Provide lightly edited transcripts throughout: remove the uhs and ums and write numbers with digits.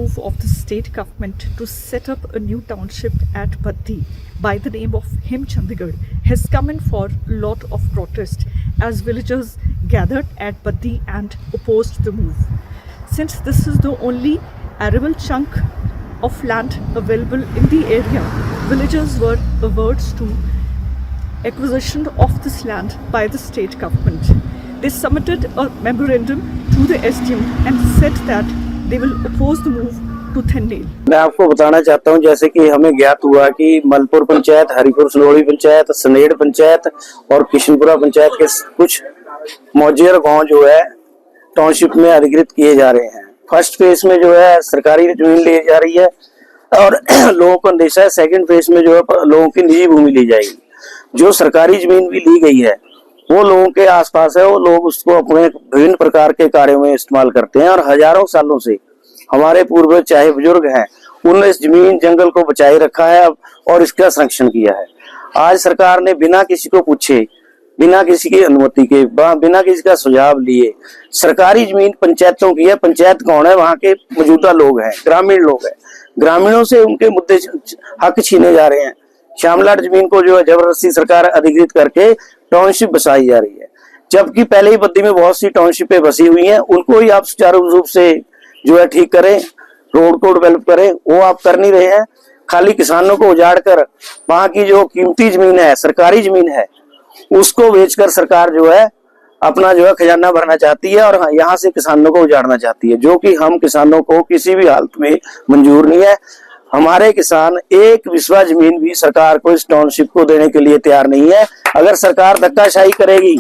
move of the state government to set up a new township at Baddi by the name of Him Chandigarh has come in for a lot of protest as villagers gathered at Baddi and opposed the move. Since this is the only arable chunk of land available in the area, villagers were averse to acquisition of this land by the state government. They submitted a memorandum to the SDM and said that they will oppose the move to Thanel. मैं आपको बताना चाहता हूं, जैसे कि हमें ज्ञात हुआ कि मलपुर पंचायत, हरिपुर सनोड़ी पंचायत, सनेड़ पंचायत और किशनपुरा पंचायत के कुछ मौजेर गांव जो है टाउनशिप में अधिकृत किए जा रहे हैं। फर्स्ट फेज में जो है सरकारी जमीन ली जा रही है और लोगों को अंदेशा है सेकंड फेज में जो है लोगों की निजी भूमि ली जाएगी। जो सरकारी जमीन भी ली गई है वो लोगों के आसपास है, वो लोग उसको अपने विभिन्न प्रकार के कार्यों में इस्तेमाल करते हैं और हजारों सालों से हमारे पूर्वज चाहे बुजुर्ग हैं उन्होंने इस जमीन जंगल को बचाए रखा है और इसका संरक्षण किया है। आज सरकार ने बिना किसी को पूछे, बिना किसी की अनुमति के, बिना किसी का सुझाव लिए सरकारी जमीन पंचायतों की है। पंचायत कौन है? वहां के मौजूदा लोग हैं, ग्रामीण लोग हैं। ग्रामीणों से उनके मुद्दे हक छीने जा रहे हैं। श्यामलाट जमीन को जो है जबरदस्ती सरकार अधिकृत करके टाउनशिप बसाई जा रही है, जबकि पहले ही बद्दी में बहुत सी टाउनशिपें बसी हुई हैं। उनको ही आप सुचारू रूप से जो है ठीक करें, रोड को डेवलप करें, वो आप कर नहीं रहे हैं। खाली किसानों को उजाड़ कर वहां की जो कीमती जमीन है, सरकारी जमीन है, उसको बेचकर सरकार जो है अपना जो है खजाना भरना चाहती है और यहाँ से किसानों को उजाड़ना चाहती है, जो कि हम किसानों को किसी भी हालत में मंजूर नहीं है। हमारे किसान एक विस्वा जमीन भी सरकार को इस टाउनशिप को देने के लिए तैयार नहीं है। अगर सरकार धक्काशाही करेगी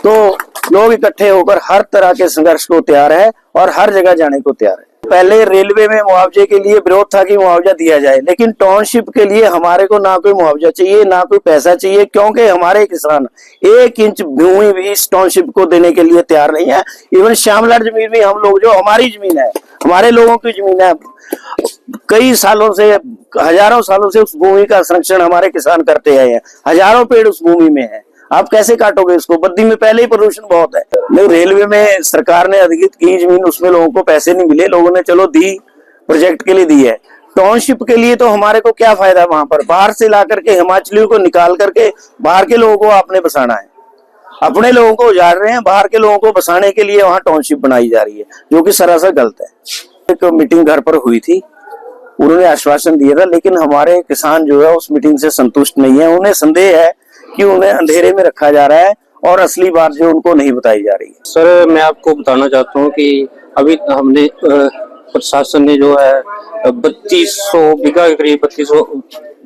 तो लोग इकट्ठे होकर हर तरह के संघर्ष को तैयार है और हर जगह जाने को तैयार है। पहले रेलवे में मुआवजे के लिए विरोध था कि मुआवजा दिया जाए, लेकिन टाउनशिप के लिए हमारे को ना कोई मुआवजा चाहिए ना कोई पैसा चाहिए, क्योंकि हमारे किसान 1 इंच भूमि भी इस टाउनशिप को देने के लिए तैयार नहीं है। इवन श्यामलाट जमीन भी हम लोग, जो हमारी जमीन है, हमारे लोगों की जमीन है, कई सालों से, हजारों सालों से उस भूमि का संरक्षण हमारे किसान करते आए हैं। हजारों पेड़ उस भूमि में है, आप कैसे काटोगे इसको? बद्दी में पहले ही प्रदूषण बहुत है। नहीं, रेलवे में सरकार ने अधिकृत की जमीन, उसमें लोगों को पैसे नहीं मिले, लोगों ने चलो दी, प्रोजेक्ट के लिए दी है। टाउनशिप के लिए तो हमारे को क्या फायदा? वहां पर बाहर से ला करके हिमाचलियों को निकाल करके बाहर के लोगों को आपने बसाना है। अपने लोगों को उजाड़ रहे हैं, बाहर के लोगों को बसाने के लिए वहां टाउनशिप बनाई जा रही है, जो कि सरासर गलत है। एक मीटिंग घर पर हुई थी, उन्होंने आश्वासन दिया था, लेकिन हमारे किसान जो है उस मीटिंग से संतुष्ट नहीं है। उन्हें संदेह है कि उन्हें अंधेरे में रखा जा रहा है और असली बात जो उनको नहीं बताई जा रही है। सर, मैं आपको बताना चाहता हूँ कि अभी हमने प्रशासन ने जो है 3200 बीघा करीब 3200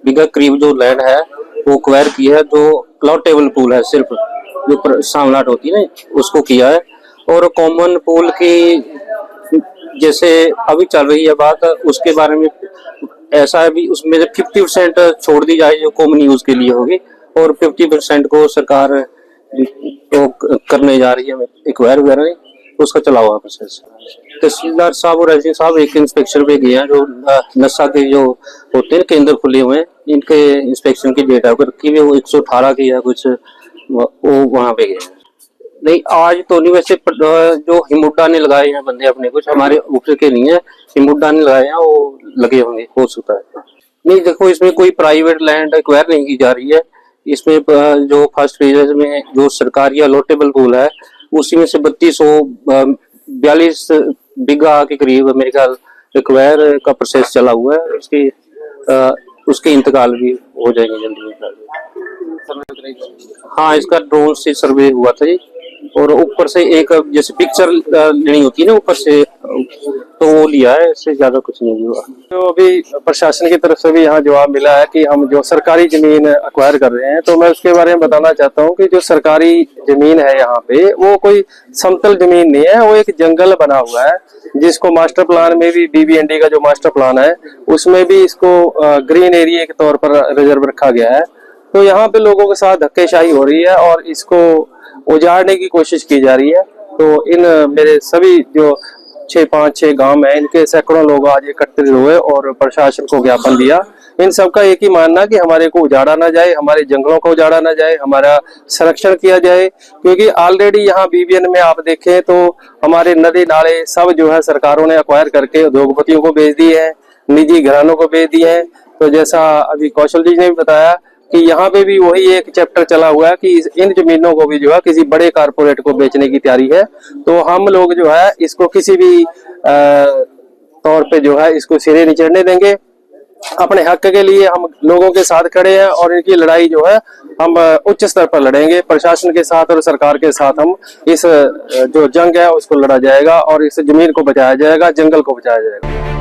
बीघा करीब जो लैंड है वो क्वायर की है, जो अलॉटेबल पूल है, सिर्फ जो सामलाट होती है ना, उसको किया है। और कॉमन पूल की जैसे अभी चल रही है बात, उसके बारे में ऐसा है भी उसमें 50% छोड़ दी जाए जो कॉमन यूज के लिए होगी और 50% को सरकार तो करने जा रही है एक्वायर वगैरह नहीं, उसका चला हुआ प्रोसेस। तहसीलदार साहब और एसडी साहब एक इंस्पेक्शन पे गए हैं, जो नशा के जो होते हैं केंद्र खुले हुए हैं, इनके इंस्पेक्शन की डेटा रखी हुई, वो 118 की है कुछ, वो वहां पे गए। नहीं, आज तो नहीं, वैसे जो हिमुड्डा ने लगाए हैं बंदे अपने, कुछ हमारे ऊपर के नहीं है, हिमुड्डा ने लगाए हैं, वो लगे होंगे, हो सकता है। नहीं देखो, इसमें कोई प्राइवेट लैंड एक्वायर नहीं की जा रही है। इसमें जो फर्स्ट फेज में जो सरकारी अलॉटेबल पूल है उसी में से 3242 बीघा के करीब मेरे ख्याल एक्वायर का प्रोसेस चला हुआ है। उसके इंतकाल भी हो जाएंगे जल्दी। हाँ, इसका ड्रोन से सर्वे हुआ था जी, और ऊपर से एक जैसे पिक्चर लेनी होती है ना ऊपर से, तो वो लिया है, इससे ज्यादा कुछ नहीं हुआ। तो अभी प्रशासन की तरफ से भी यहाँ जवाब मिला है कि हम जो सरकारी जमीन एक्वायर कर रहे हैं, तो मैं उसके बारे में बताना चाहता हूँ कि जो सरकारी जमीन है यहाँ पे, वो कोई समतल जमीन नहीं है, वो एक जंगल बना हुआ है, जिसको मास्टर प्लान में भी, BBND का जो मास्टर प्लान है उसमें भी इसको ग्रीन एरिया के तौर पर रिजर्व रखा गया है। तो यहाँ पे लोगों के साथ धक्केशाही हो रही है और इसको उजाड़ने की कोशिश की जा रही है। तो इन मेरे सभी जो पांच छह गांव है, इनके सैकड़ों लोग आज एकत्रित हुए और प्रशासन को ज्ञापन दिया। इन सबका एक ही मानना कि हमारे को उजाड़ा ना जाए, हमारे जंगलों को उजाड़ा ना जाए, हमारा संरक्षण किया जाए, क्योंकि ऑलरेडी यहाँ बीबीएन में आप देखें तो हमारे नदी नाले सब जो है सरकारों ने एक्वायर करके उद्योगपतियों को बेच दिए हैं, निजी घरानों को बेच दिए हैं। तो जैसा अभी कौशल जी ने भी बताया कि यहाँ पे भी वही एक चैप्टर चला हुआ है कि इन जमीनों को भी जो है किसी बड़े कारपोरेट को बेचने की तैयारी है। तो हम लोग जो है इसको किसी भी तौर पे जो है इसको सिरे नहीं चढ़ने देंगे। अपने हक के लिए हम लोगों के साथ खड़े हैं और इनकी लड़ाई जो है हम उच्च स्तर पर लड़ेंगे। प्रशासन के साथ और सरकार के साथ हम इस जो जंग है उसको लड़ा जाएगा और इस जमीन को बचाया जाएगा, जंगल को बचाया जाएगा।